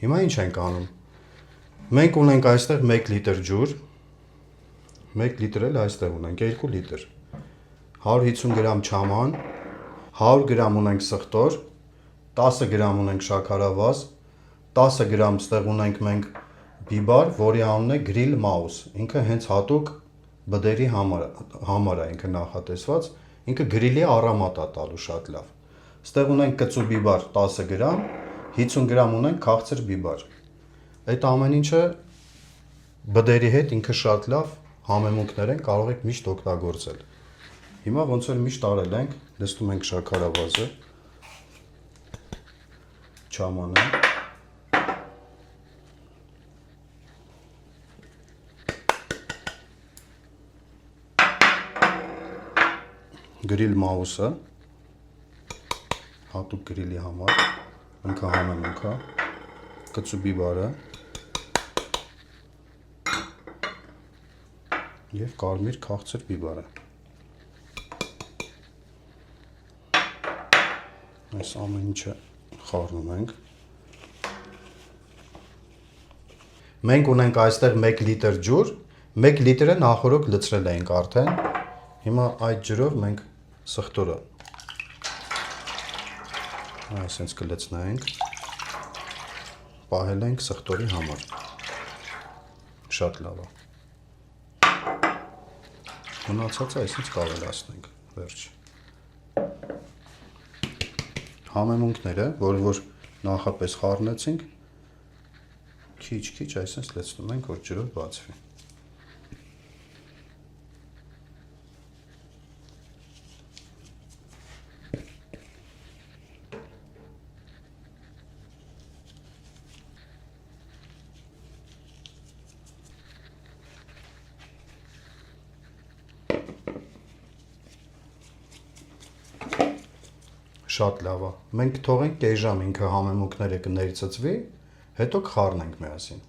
Հիմա ինչ ենք անում։ Մենք ունենք այստեղ 1 լիտր ջուր, 1 լիտր էլ այստեղ ունենք, 2 լիտր, 150 գրամ չաման, 100 գրամ ունենք սխտոր, 10 գրամ ունենք շաքարավազ, 10 գրամ ստեղ ունենք մենք բիբար, որի անունն է Grill Mouse, ինքը հենց հատուկ բդերի համար է ինքը նախատեսված, ինքը գրիլի արամատ է տալու շատ լավ։ Ստեղ ունենք կծու բիբար 10 գրամ, 50 գրամ ունենք քաղցր բիբար։ Այդ ամեն ինչը բդերի հետ ինքը շատ լավ համեմունքներ են, կարող եք միշտ օգտագործել։ Հիմա ոնց որ միշտ արել ենք, նստում ենք շաքարավազը, չամանը, Grill Mouse-ը, հատուկ գրիլի համար, ինքը համեմունք է, կծու բիբարը և կարմիր քաղցր բիբարը։ Այս ամեն ինչը խառնում ենք։ Մենք ունենք այստեղ 1 լիտր ջուր, 1 լիտրը նախորոք լցրել էինք արդեն, հիմա այդ ջրով մենք սխտորը այսպես կլցնենք, պահել ենք սխտորի համար, շատ լավ է, մնացածը այսպես կավելացնենք, վերջ։ Համեմունքները, որ նախապես խառնեցինք, քիչ այսպես լցնում ենք, որ ջրով բացվի։ Շատ լավ է։ Մենք կթողենք կես ժամ ինքը համեմունքները կներծծվի, հետո կխառնենք միասին։